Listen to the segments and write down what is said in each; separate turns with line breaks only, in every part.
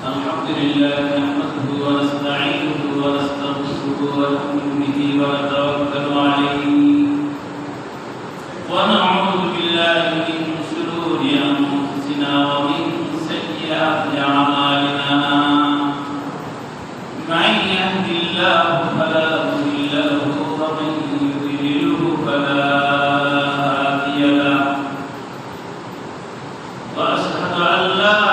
الحمد لله نحمده ونستعينه ونستغفره ونؤمن به ونتوكل عليه ونعوذ بالله من شرور انفسنا ومن سيئات اعمالنا من يهد الله فلا مضل له ومن يضلله فلا هادي له واشهد ان لا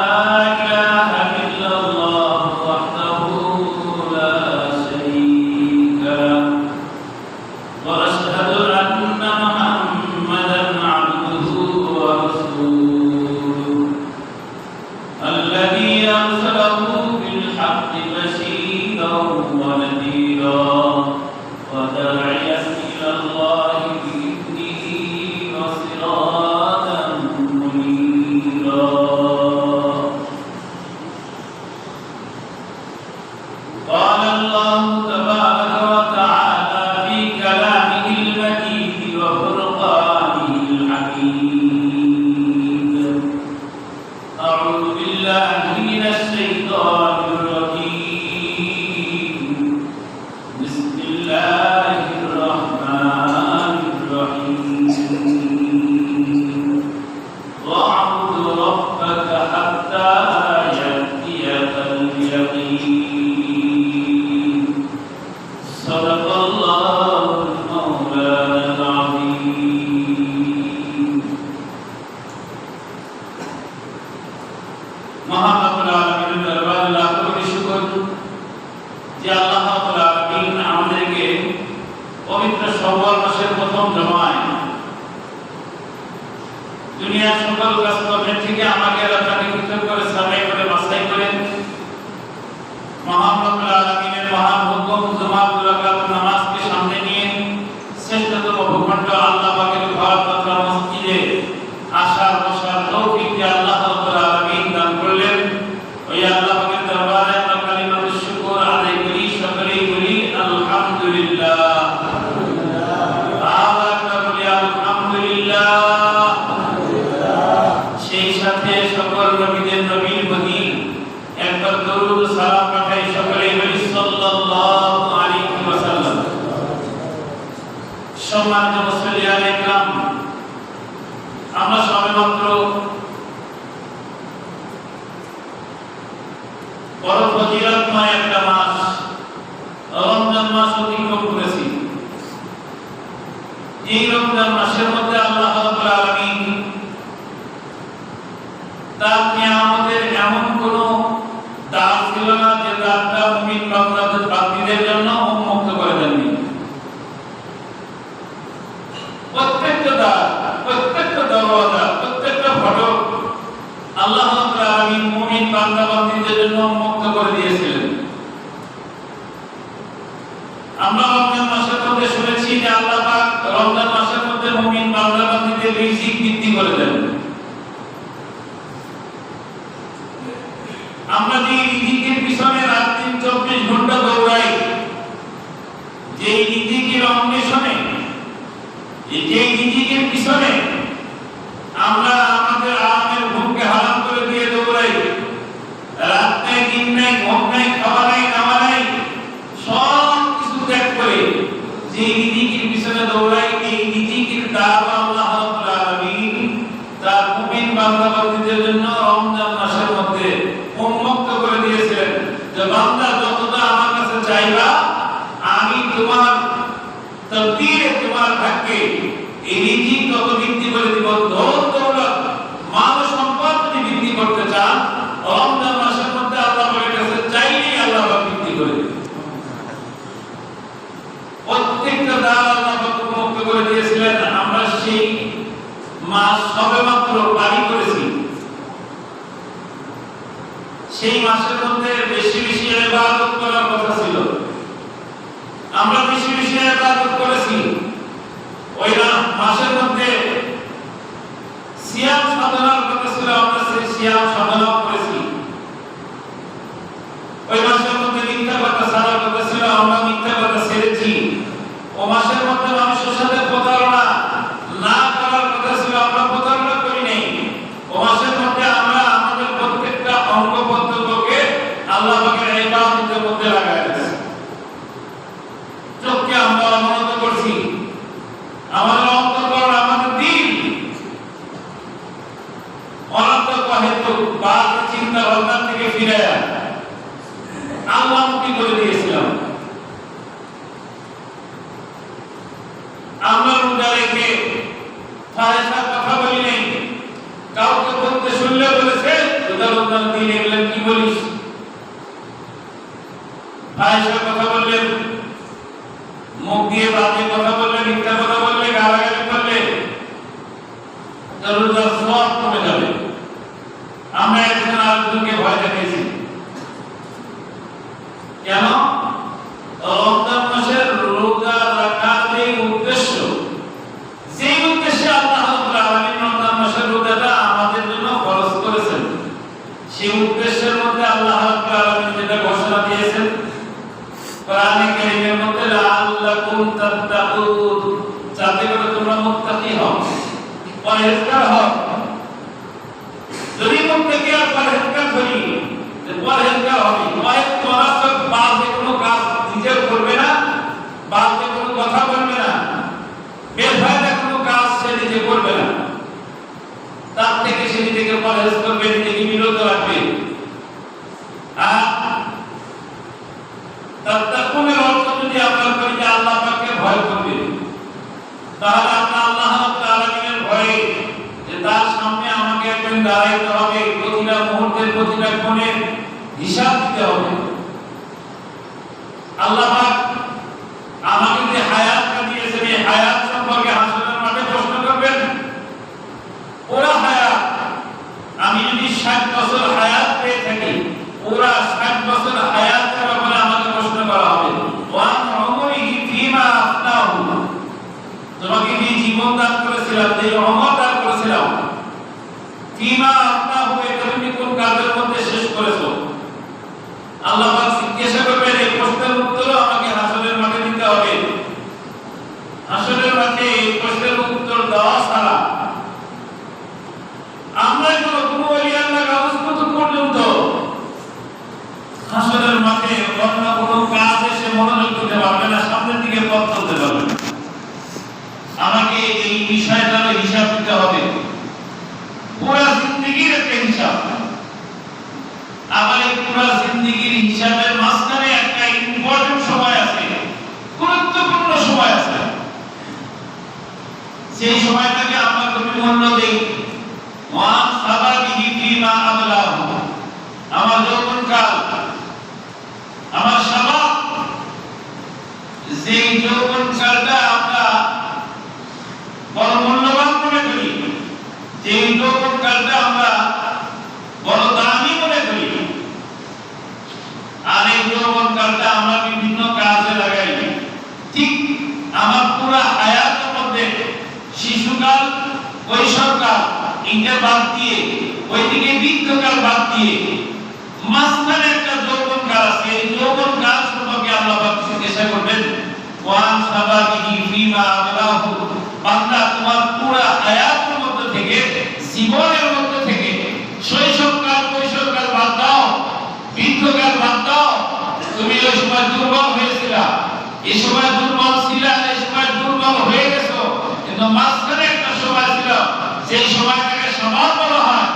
প্রত্যেক
বাদ চিন্তা ভাবনা থেকে ফিরে আল্লাহমুখী করে দিয়েছিলাম। আমরা রোজা রেখে ফাহিশার কথা বলি নাই, কাউকে বলতে শুনলে বলেছে রোজা দিন এগুলো কি বলিস, ফাহিশার কথা বললে, মুখ দিয়ে বাজে কথা বললে, মিথ্যা কথা বললে, গালাগালি করলে রোজার সওয়াব কমে যাবে। আমরা একজন আরেকজনকে ভয় দেখিয়েছি। কেন? রমজান মাসের রোজা রাখার যে উদ্দেশ্য, সেই উদ্দেশ্যে আল্লাহ রাব্বুল আলামিন রমজান মাসের রোজাটা আমাদের জন্য ফরজ করেছেন। সেই উদ্দেশ্যের মধ্যে আল্লাহ রাব্বুল আলামিন যেটা ঘোষণা দিয়েছেন কোরআনে কারীমের মধ্যে, লাআল্লাকুম তাত্তাকুন, যাতে করে তোমরা মুত্তাকি হও, পরহেজগার হও। যদি মুত্তাকি আর পরহেজগার করি, পরহেজগার হবে, পরহেজগার বাজে কোনো কাজ নিজে করবে না, বাজে কোনো কথা বলবে না, বেফায়দা কোনো কাজ সে নিজে করবে না, তার থেকে সে নিজেকে পরহেজ করবে, নিজেকে বিরত রাখবে। আর তাত্তাকুনের অর্থ যদি আমরা করি যে আল্লাহ পাককে ভয় করবে, তাহলে আমরা আল্লাহ রাব্বুল আলামিনের ভয়ে যে তার সামনে আমাকে একদিন দাঁড়াইতে হবে, প্রতিটা মুহূর্তের প্রতিটা ক্ষণের হিসাব দিতে হবে। আল্লাহ পাক আমাকে যে হায়াতটা দিয়েছেন, এই হায়াত সম্পর্কে হাসরের মাঠে প্রশ্ন করবেন। পুরা হায়াত, আমি যদি 60 বছর হায়াত পেয়ে থাকি, পুরা 60 বছর হায়াতের ব্যাপারে আমাকে প্রশ্ন করা হবে। ওয়ান উমরিহি ফীমা আফনাহু, তোমাকে যে জীবন দান করেছিলাম, যে উমর দান করেছিলাম, ফীমা আফনাহু, এটা তুমি কোন কাজের মধ্যে শেষ করেছো? আল্লাহ পাক জিজ্ঞাসা করবেন। এই প্রশ্নের উত্তরও আমাকে হাসরের মাঠে দিতে হবে। হাসরের মাঠে এই প্রশ্নের উত্তর দেওয়া ছাড়া আমরা কোনো ওলি আল্লাহ কাগজ পর্যন্ত হাসরের মাঠে অন্য কোনো কাজ এসে মনোযোগ দিতে পারবে না, সামনের দিকে পথ চলতে পারবে না। আমাকে এই বিষয়টার হিসাব দিতে হবে, পুরা জিন্দেগির একটা হিসাব। আমার এই পুরা জিন্দেগির হিসাবের মাঝখানে একটা ইম্পর্টেন্ট সময় আছে, গুরুত্বপূর্ণ সময় আছে। সেই সময়টাকে আমরা খুবই মূল্য দেই। ওয়ান সাবাবিহি ফীমা আবলাহু, আমার যৌবনকাল, আমার শাবাব, যে যৌবনকালটা আমরা বড় মূল্যবান মনে করি, যে যৌবনকালটা আমরা বড় দামি মনে করি, আর এই যৌবনকালটা আমরা বিভিন্ন কাজে লাগাই। ঠিক আমার পুরা হায়াতের মধ্যে শিশুকাল, কৈশোরকাল, এটা বাদ দিয়ে, ওইদিকে বৃদ্ধকাল বাদ দিয়ে মাঝখানে একটা যৌবনকাল আছে। এই যৌবনকাল সম্পর্কে আল্লাহ পাক জিজ্ঞাসা করবেন। ওয়ান শাবাবিহি ফীমা আবলাহু, বান্দা তোমার পুরা হায়াতের মধ্যে থেকে, জীবনের মধ্যে থেকে শৈশবকাল, কৈশোরকাল বাদ দাও, বৃদ্ধকাল বাদ দাও। তুমি ওই সময় দুর্বল হয়েছিলা, এই সময় দুর্বল ছিলা, এই সময় দুর্বল হয়ে গেছো, কিন্তু মাঝখানে একটা সময় ছিল, সেই সময়টাকে শাবাব বলা হয়।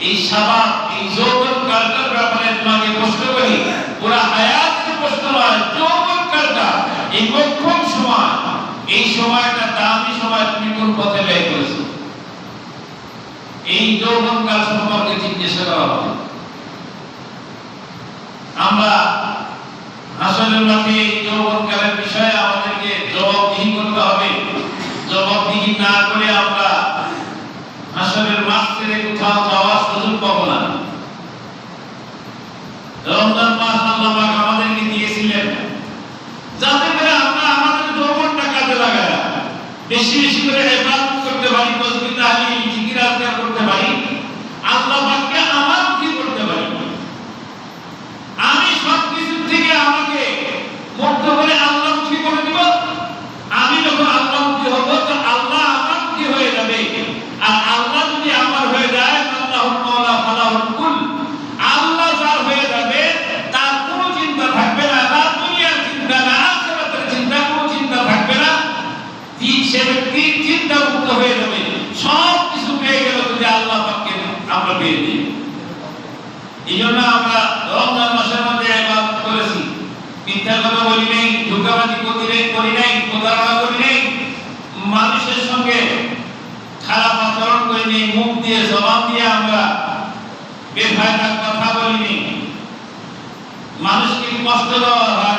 এই শাবাব, এই যৌবনকালটার ব্যাপারে তোমাকে প্রশ্ন করি। পুরা হায়াতকে প্রশ্ন নয়, যৌবনকালটা, এই মোক্ষম সময়, এই সময়টা দামি সময় তুমি কোন পথে ব্যয় করেছো? এই যৌবনকাল সম্পর্কে জিজ্ঞাসা করা হবে। আমরা হাসরের মাঠে এই যৌবনকালের বিষয়ে আমাদেরকে জবাবদিহি করতে হবে। জবাবদিহি না করে আমরা হাসরের মাঠ ছেড়ে কোথাও যাওয়ার সুযোগ পাবো না। রমজান মাস আল্লাহ পাক আমাদেরকে দিয়েছিলেন যাতে করে আমরা আমাদের যৌবনটা কাজে লাগাই, বেশি বেশি করে ইবাদত করতে পারি, তাসবিহ তাহলিল জিকির আজকার করতে পারি, আল্লাহ পাককে আমানতি করতে পারি। আমি সবকিছু থেকে আমাকে মুক্ত করে আল্লাহমুখী করে দিব। আমি যখন আল্লাহমুখী হব, তো আল্লাহ আমানতি হয়ে যাবে। আর আল্লাহ যদি আমার হয়ে যায়, আল্লাহুল মাওলা ফালাহুল কুল, আল্লাহ যার হয়ে যাবে, তার কোনো এইজন্য আমরা রমজান মাসের মধ্যে ইবাদত করেছি, মিথ্যা কথা বলি নাই, ধোঁকাবাজি করি নাই, প্রতারণা করি নাই, মানুষের সঙ্গে খারাপ আচরণ করি নাই, মুখ দিয়ে জবান দিয়ে আমরা বেফায়দা কথা বলি নাই, মানুষকে কষ্ট দেওয়ার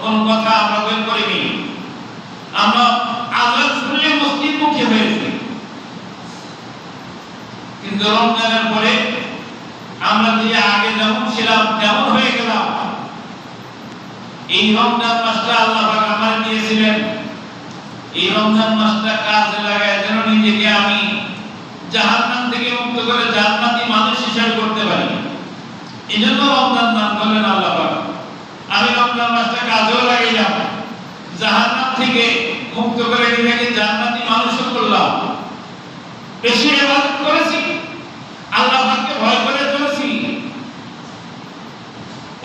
কোন কথা আমরা বের করিনি। আমরা আজান শুনলে মসজিদ মুখে হয়েছে, কিন্তু রমজানের পরে আমরা যে আগে যেমন ছিলাম তেমন হয়ে গেলাম। এই রমজান মাসটা আল্লাহ পাক আমার দিয়েছিলেন, এই রমজান মাসটা কাজে লাগায় যেন নিজেকে আমি জাহান্নাম থেকে মুক্ত করে জান্নাতি মানুষ হিসেবে করতে পারি। এই জন্য রমজান দান করলেন আল্লাহ পাক। আমি রমজান মাসটা কাজেও লাগাইলাম, জাহান্নাম থেকে মুক্ত করে নিজেকে জান্নাতি মানুষ করলাম। বেশি ইবাদত করেছি, আল্লাহ পাককে ভয় করে চলেছি,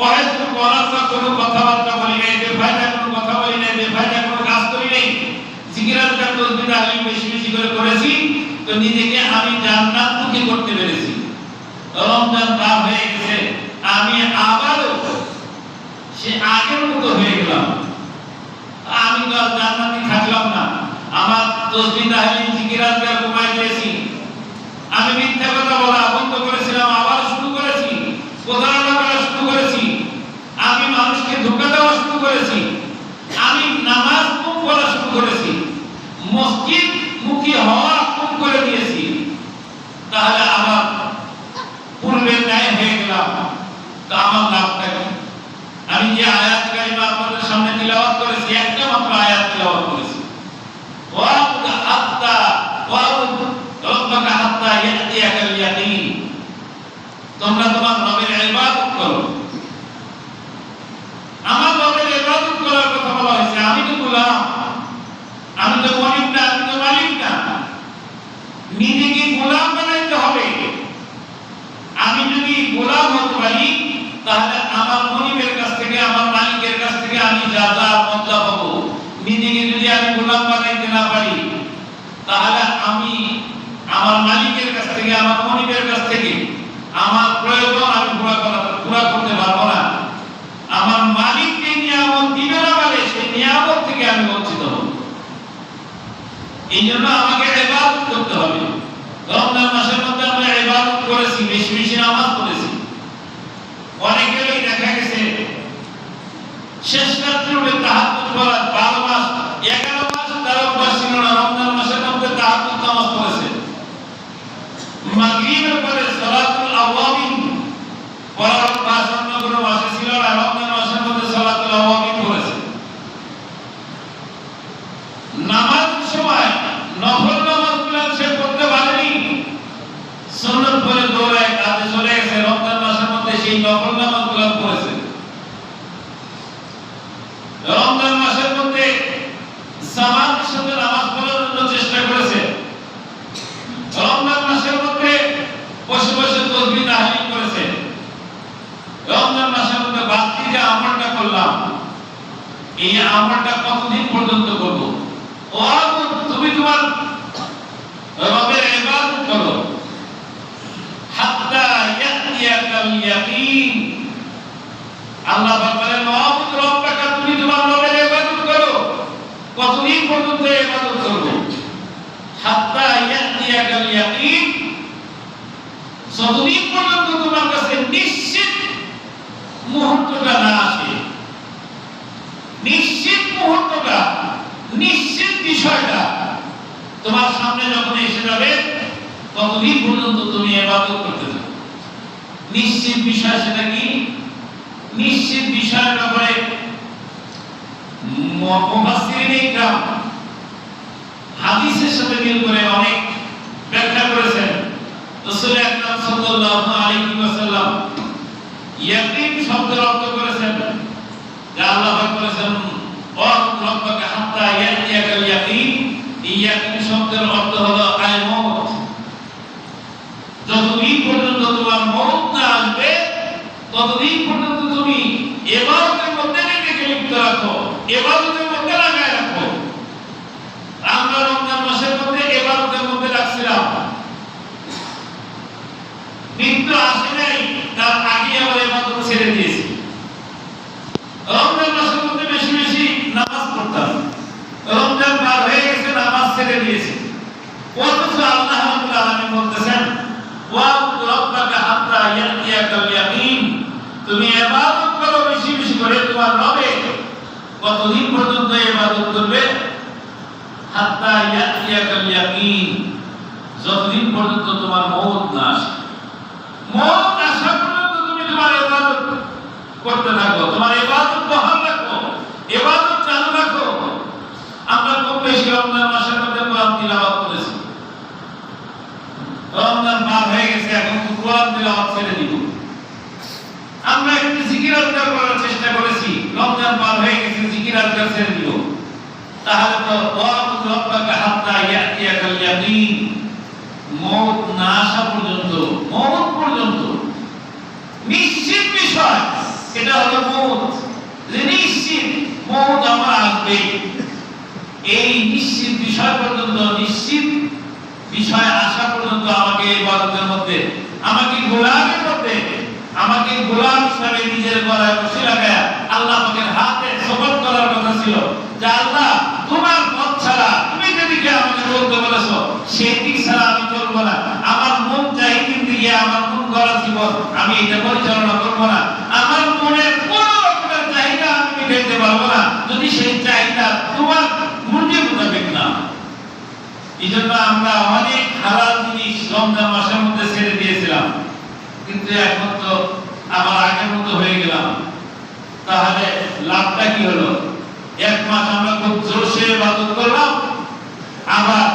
অহেতুক অনার্থক কোনো কথাবার্তা বলি নাই, বেফায়দা কোনো কথা বলি নাই, বেফায়দা কোনো কাজ করি নাই, জিকির আজকার তাসবিহ তাহলিল বেশি বেশি করে করেছি, তো নিজেকে আমি জান্নাতমুখী করতে পেরেছি। রমজান পার হয়ে গেছে, আমি আবারও সে আগের মতো হয়ে গেলাম। আমি তো আর জান্নাতি থাকলাম না, আমার তাসবিহ তাহলিল জিকির আজকার কমাই দিয়েছি, আমি মিথ্যা কথা বলা বন্ধ করেছিলাম, আবার শুরু করেছি, প্রতারণা করা শুরু করেছি, আমি মানুষকে ধোঁকা দেওয়া শুরু করেছি, আমি নামাজ কম পড়া শুরু করেছি, মসজিদ মুখী হওয়া কম করে দিয়েছি। তাহলে আমার পূর্বের ন্যায় হয়ে গেলাম, তো আমার লাভটা কি? আমি যে আয়াত কারিমা আপনাদের সামনে তিলাওয়াত করেছি, একটা মাত্র আয়াত তিলাওয়াত করেছি, ওয়াবুদ হাত্তা ওয়াবুদ রব্বাকা হাত্তা ইয়াতিয়াকাল ইয়াকিন। তোমরা তোমার রবের ইবাদত করো। আমার রবের ইবাদত করার কথা বলা হয়েছে। আমি তো গোলাম, আমি তো মালিক না, আমি তো মালিক না। নিজেকে গোলাম বানাইতে হবে। আমি যদি গোলাম হতে পারি, তাহলে আমার মনিবের কাছ থেকে, আমার মালিকের কাছ থেকে আমি যা যা মজা পাবো। নিজেকে যদি আমি গোলাম বানাইতে না পারি, তাহলে আমি আমার মালিকের কাছ থেকে, আমার মনিবের কাছ থেকে আমার প্রয়োজন আমি পুরা করতে পারবো না। আমার মালিককে নিয়ামত দিবে না বলে সেই নিয়ামত থেকে আমি বঞ্চিত হব। এই জন্য আমাকে ইবাদত করতে হবে। রমজান মাসের মধ্যে আমরা ইবাদত করেছি, বেশি বেশি নামাজ পড়েছি। অনেকেরই দেখা গেছে শেষ রাত্রে উঠে তাহাজ্জুদ পড়া 12 মাস 11 মাস তার অভ্যাস ছিল না, রমজান মাসের মধ্যে তাহাজ্জুদ নামাজ পড়েছে। মাগরিবের পরে সালাতুল আওয়াবিন পড়ার অভ্যাস অন্য কোনো মাসে ছিল না, রমজান মাসের মধ্যে সালাতুল আওয়াবিন পড়েছে। নামাজের সময় নফল নামাজগুলো সে পড়তে পারেনি, সুন্নাত পড়ে দৌড়ায় কাজে চলে গেছে। রমজান মাসের মধ্যে সেই নফল নামাজগুলো পড়েছে। রমজান মাসের মধ্যে জামাতের সাথে নামাজ পড়ার জন্য চেষ্টা করেছে। রমজান মাসের মধ্যে বসে বসে তাসবিহ তাহলিল করেছে। রমজান মাসের মধ্যে বাড়তি যে আমলটা করলাম, এই আমলটা কতদিন পর্যন্ত করব? তুমি তোমার রবের ইবাদত করো হাত্তা ইয়াতিয়াকাল ইয়াকিন। আল্লাহ বলেন ওয়াবুদ রব্বাকা, তুমি তোমার রবের ইবাদত করো। কতদিন পর্যন্ত ইবাদত করব? হাত্তা ইয়াতিয়াকাল ইয়াকিন, যতদিন পর্যন্ত তোমার কাছে নিশ্চিত মুহূর্তটা না আসে। নিশ্চিত মুহূর্তটা, নিশ্চিত বিষয়টা তোমার সামনে যখন এসে যাবে, ততদিন পর্যন্ত তুমি ইবাদত করতে থাকো। নিশ্চিত বিষয় সেটা কি? নিশ্চিত বিষয়ের ব্যাপারে মুফাসসিরিনে ইকরাম হাদিসের সাথে মিল করে অনেক ব্যাখ্যা করেছেন। রাসূল আকরাম সাল্লাল্লাহু আলাইহি ওয়াসাল্লাম ইয়াকিন শব্দের অর্থ করেছেন যে আল্লাহ পাক বলেছেন ওয়াবুদ রব্বাকা হাত্তা ইয়াতিয়াকাল ইয়াকিন। ইয়াকিন শব্দের অর্থ হলো আল মউত। যতদিন পর্যন্ত তোমার মউত না আসবে, ততদিন পর্যন্ত তুমি ইবাদতের মধ্যে নিজেকে লিপ্ত রাখো, ইবাদতের মধ্যে লাগায় রাখো। আমরা রমজান মাসের মধ্যে ইবাদতের মধ্যে রাখছিলাম। মৃত্যু আসে নাই, তার আগে ইবাদত করো বেশি বেশি করে তোমার রবে কতদিন পর্যন্ত ইবাদত করবে হাত্তা ইয়াতিয়াকাল ইয়াকিন যতদিন পর্যন্ত তোমার মওত না আসে মওত আসা পর্যন্ত তুমি তোমার ইবাদত করতে থাকো তোমার ইবাদত বহাল রাখো ইবাদত চালু রাখো আমরা খুব বেশি রমজান মাসের মধ্যে কোরআন তিলাওয়াত করেছি রমজান পার হয়ে গেছে এখন কোরআন তিলাওয়াত ছেড়ে দিব আমরা একটু জিকির আজকার করার চেষ্টা করেছি রমজান পার হয়ে গেছে জিকির আজকার ছেড়ে দিব তাহলে তো ওয়াবুদ রাব্বাকা হাত্তা ইয়াতিয়াকাল ইয়াকিন মওত না আসা পর্যন্ত মওত পর্যন্ত নিশ্চিত বিষয় এটা হলো মওত যে নিশ্চিত মওত আমার আসবে এই নিশ্চিত বিষয় পর্যন্ত নিশ্চিত বিষয় আসা পর্যন্ত আমাকে ইবাদতের মধ্যে আমাকে গোলামের মধ্যে আমাকে গোলাম হিসেবে নিজের গলায় বসে লাগায়া আল্লাহ পাকের হাতে সবল করার কথা ছিল যে আল্লাহ তোমার পথ ছাড়া তুমি যেদিকে আমাকে চলতে বলেছো সেই দিক ছাড়া আমি চলবো না আমার মন চাই কিন্তু আমার মন গড়া জীবন আমি এটা পরিচালনা করবো না আমার মনের কোন রকমের চাহিদা আমি মিটাইতে পারবো না যদি সেই চাহিদা তোমার মর্জি মোতাবেক না এই জন্য আমরা অনেক হালাল জিনিস রমজান মাসের মধ্যে ছেড়ে দিয়েছিলাম কিন্তু এখন তো আবার আগের মতো হয়ে গেলাম তাহলে লাভটা কি হলো এক মাস আমরা খুব জোশে ইবাদত করলাম আবার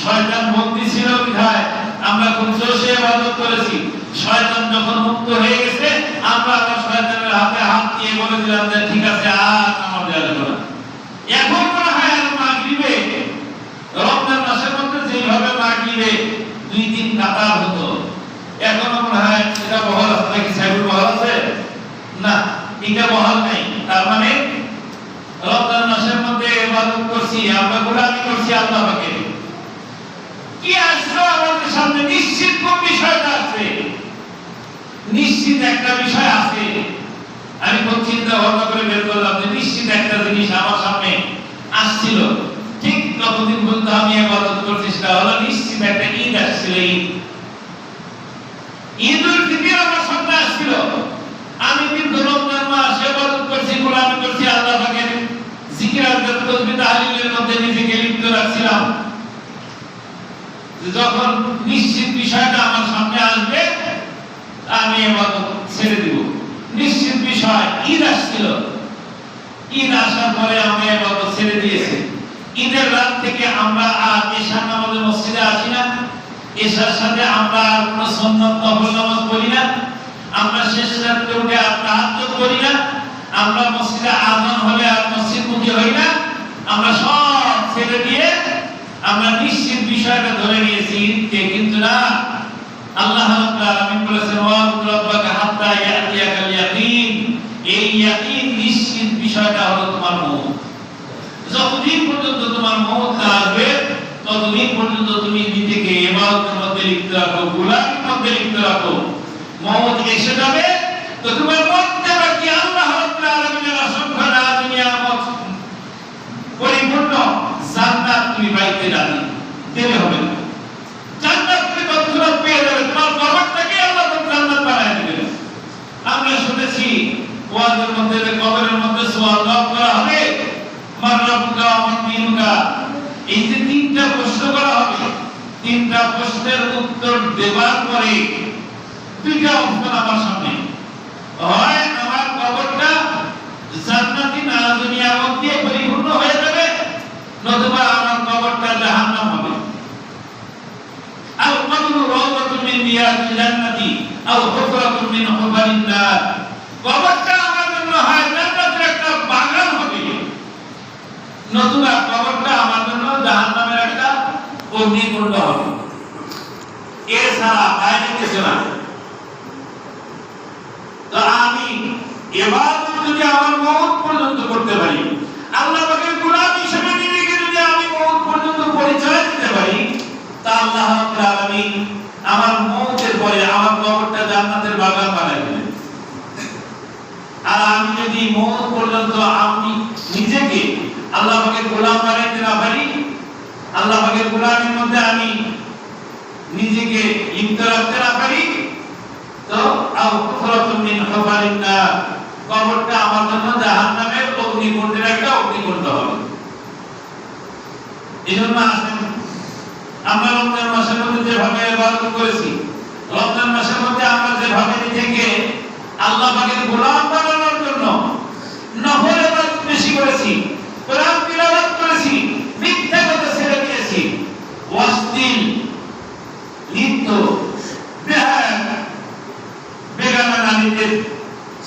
শয়তান বন্দী ছিল বিধায় আমরা খুব জোশে ইবাদত করেছি শয়তান যখন মুক্ত হয়ে গেছে আমরা আবার শয়তানের হাতে হাত দিয়ে বলে দিলাম যে ঠিক আছে আর আমার দেওয়া যাবে না এখন মনে হয় আর মাগরিবে রমজান মাসের মধ্যে যেভাবে মাগরিবে 2-3 কাতার হতো এখন মনে হয় এটা বহাল আছে নাকি সাইবুল বহাল আছে না এটা বহাল নাই তার মানে রমজান মাসের মধ্যে ইবাদত করছি আমরা গোলামি করছি আল্লাহ পাকের কি আসলো আমাদের সামনে নিশ্চিত কোন বিষয়টা আছে নিশ্চিত একটা বিষয় আছে আমি খুব চিন্তা ভাবনা করে বের করলাম যে নিশ্চিত একটা জিনিস আমার সামনে আসছিল ঠিক ততদিন পর্যন্ত আমি ইবাদত করছি সেটা হলো নিশ্চিত একটা ঈদ আসছিল ঈদুল ফিতর আমার সামনে আসছিল আমি কিন্তু রমজান মাস ইবাদত করছি গোলামি করছি আল্লাহ পাকের জিকির আজকার তাসবিহ তাহলিলের মধ্যে নিজেকে লিপ্ত রাখছিলাম যখন নিশ্চিত বিষয়টা আমার সামনে আসবে আমি ইবাদত ছেড়ে দিব নিশ্চিত বিষয় ঈদ আসছিল ঈদ আসার পরে আমি ইবাদত ছেড়ে দিয়েছি ঈদের রাত থেকে আমরা আর এশার নামাজে মসজিদে আসি না এশার সাথে আমরা আর কোনো সুন্নাত নফল নামাজ পড়ি না আমরা শেষ রাতে উঠে আর তাহাজ্জুদ করি না আমরা মসজিদে আযান হলে আর মসজিদমুখী হই না আমরা সব ছেড়ে দিয়ে আমরা নিশ্চিত বিষয়টা ধরে নিয়েছি যে কিন্তু না আল্লাহ রাব্বুল আলামিন বলেছেন ওয়াবুদ রাব্বাকা হাত্তা ইয়াতিয়াকাল ইয়াকিন এই ইয়াকিন নিশ্চিত বিষয়টা হলো তোমার মওত যতদিন পর্যন্ত তোমার মওত না আসবে ততদিন পর্যন্ত তুমি নিজেকে ইবাদতের মধ্যে লিপ্ত রাখো গোলামির মধ্যে লিপ্ত রাখো মওত এসে যাবে তো তোমার মধ্যে বাকি আল্লাহ রাব্বুল আলামিনের অসংখ্য নিয়ামত পরিপূর্ণ জান্নাত তুমি পাইতে দেবে হবে জান্নাত তুমি তৎক্ষণাৎ পেয়ে যাবে তোমার কবরটাকে আল্লাহ জান্নাত বানায় দিবেন আমরা শুনেছি ওয়াজের মধ্যে কবরের মধ্যে সুআল করা হবে মান রাব্বুকা ওয়া মান দীনুকা এই যে 3টা প্রশ্ন করা হবে 3টা প্রশ্নের উত্তর দেওয়ার পরে 2টা অপশন আমার সামনে হয় আমার কবরটা জান্নাতি নিয়ামত দিয়ে পরিপূর্ণ হয়ে যাবে নতুবা আমার কবরটা জাহান্নাম হবে আও কবরু রাওদাতুন মিন রিয়াদিল জান্নাতি আও হুফরাতুন মিন হুফারিন নার কবরটা আমার জন্য হয় জান্নাতের একটা বাগান হবে নতুবা কবরটা আমার জন্য জাহান্নামের একটা অগ্নিকুণ্ড হবে এছাড়া বাইরে কিছু না তো আমি ইবাদত যদি আমার মওত পর্যন্ত করতে পারি আল্লাহ পাকের গোলাম হিসেবে নিজেকে যদি আমি মওত পর্যন্ত পরিচয় দিতে পারি তা আল্লাহ রাব্বুল আলামিন আমার মওতের পরে আমার কবরটা জান্নাতের বাগান বানায় দিবেন আর আমি যদি মওত পর্যন্ত আমি নিজেকে আল্লাহ পাকের গোলাম বানাইতে না পারি আল্লাহ পাকের গোলামের মধ্যে আমি নিজেকে লিপ্ত রাখতে না পারি তো আও কুফরাতুম মিন হুফারিন নার, কবরটা আমার জন্য জাহান্নামের অগ্নিকুণ্ডের একটা অগ্নিকুণ্ড হবে। এজন্য আসেন আমরা রমজান মাসের মধ্যে যেভাবে ইবাদত করেছি, রমজান মাসের মধ্যে আমরা যেভাবে নিজেকে আল্লাহ পাকের গোলাম বানানোর জন্য নফল ইবাদত বেশি করেছি, কোরআন তিলাওয়াত করেছি, মিথ্যা কথা ছেড়ে দিয়েছি, অশ্লীল নৃত্য, বেগানা নারীদের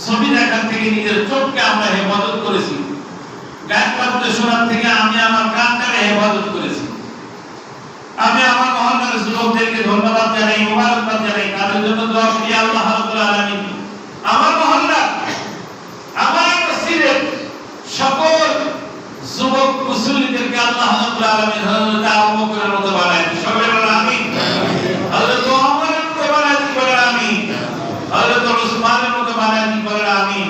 ছবি দেখার থেকে নিজের চোখকে আমরা হেফাজত করেছি, গান বাদ্য শোনার থেকে আমি আমার কানটাকে হেফাজত করেছি। আমি আমার মহল্লার যুবকদেরকে ধন্যবাদ জানাই, মোবারকবাদ জানাই, তাদের জন্য দোয়া করি আল্লাহ রাব্বুল আলামিন আমার মহল্লা, আমার মসজিদের সকল যুবক মুসল্লিদেরকে আল্লাহ রাব্বুল আলামিন হযরত আবু বকরের মতো বানায় দিন। সকলে বলেন আমিন। হযরত ওমরের মতো বানায় দিন, বলেন আমিন। হযরত উসমানের মতো বানায় দিন, বলেন আমিন।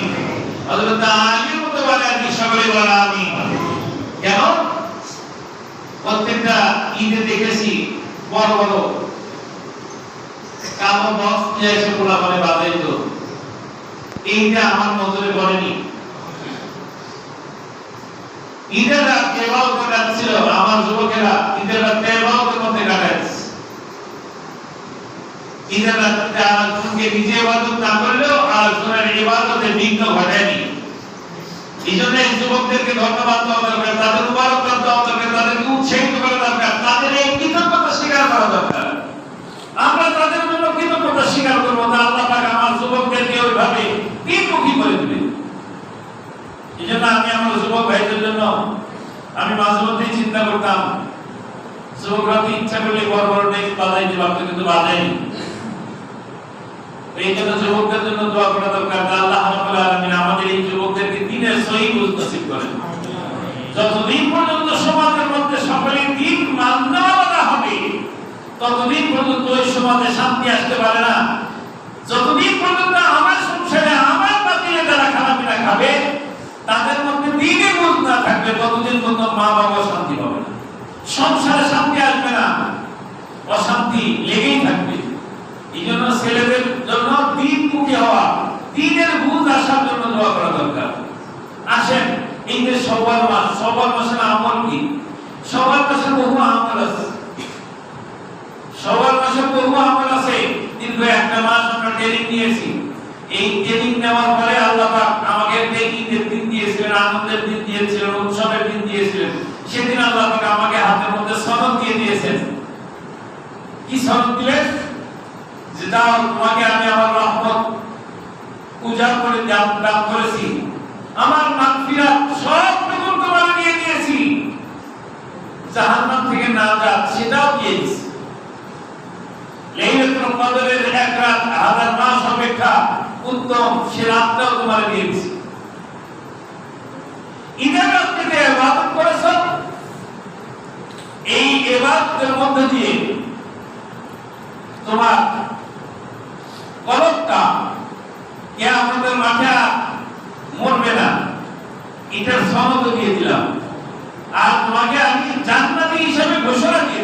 হযরত আলীর মতো বানায় দিন, সকলে বলেন আমিন। কেন? প্রত্যেকটা ঈদে দেখেছি বড় বড় কালো বক্স নিয়ে এসে পোলা মানে বাজাইতো, এইটা আমার নজরে পড়েনি। ঈদের রাত কেবল কাটাচ্ছিল আমার যুবকেরা, ঈদের রাত কেবলের মধ্যে কাটাচ্ছে। ঈদের রাতে আরেকজনকে নিজে ইবাদত না করলেও আরেকজনের ইবাদতে বিঘ্ন ঘটায়নি। এই জন্য এই যুবকদেরকে ধন্যবাদ দেওয়া দরকার, তাদের মুবারকবাদ দেওয়া দরকার, তাদেরকে উৎসাহিত করা দরকার, তাদের এই কৃতজ্ঞতা স্বীকার করা দরকার। আমরা তাদের জন্য কৃতজ্ঞতা স্বীকার করবো না, আল্লাহ পাক আমার যুবকদেরকে ওইভাবে দ্বিমুখী করে দিবে। এই জন্য আমি আমার যুবক ভাইদের জন্য আমি মাঝে মধ্যেই চিন্তা করতাম, যুবকরা তো ইচ্ছা করলে বড় বড় ডেস্ক বাজাইতে পারতো, কিন্তু বাজায়নি। এই জন্য যুবকদের জন্য দোয়া করা দরকার, আল্লাহ রাব্বুল আলামিন আমাদের এই যুবকদেরকে দ্বীনের সহি বুঝ নসিব করেন। যতদিন পর্যন্ত সমাজের মধ্যে সকলের দ্বীন মান্যতা হবে, ততদিন পর্যন্ত ওই সমাজে শান্তি আসতে পারে না। যতদিন পর্যন্ত আমার সংসারে আমার বাতিলে যারা খানাপিনা খাবে, তাদের মধ্যে দ্বীনের বুঝ না থাকবে, ততদিন পর্যন্ত মা বাবা শান্তি পাবে না, সংসারে শান্তি আসবে না, অশান্তি লেগেই থাকবে। এই জন্য ছেলেদের জন্য দ্বীনমুখী হওয়া, দ্বীনের বুঝ আসার জন্য দোয়া করা দরকার। আসেন এই যে শাওয়াল মাস, শাওয়াল মাসের আমল কি? শাওয়াল মাসের বহু আমল আছে, শাওয়াল মাসের বহু আমল আছে। দীর্ঘ একটা মাস আমরা ট্রেনিং নিয়েছি। এই ট্রেনিং নেওয়ার পরে আল্লাহ পাক আমাকে ঈদের দিন দিয়েছিলেন, আনন্দের দিন দিয়েছিলেন, উৎসবের দিন দিয়েছিলেন। সেদিন আল্লাহ পাক আমাকে হাতের মধ্যে সনদ দিয়ে দিয়েছেন। কি সনদ দিলেন? যে দাও, তোমাকে আমি আমার রহমত উজাড় করে দান করেছি, আমার মাগফিরাত সবটুকু তোমার দিয়ে দিয়েছি, জাহান্নাম থেকে নাজাত সেটাও দিয়েছি। লাইলাতুল কদরের এক রাত 1000 মাস অপেক্ষা উত্তম, সে রাতটাও তোমার দিয়েছি। ঈদের রাতে যে ইবাদত করেছো, এই ইবাদতের মধ্য দিয়ে তোমার কলবটা কিয়ামতের মাঠে মরবে না, এটার সনদ দিয়ে দিলাম।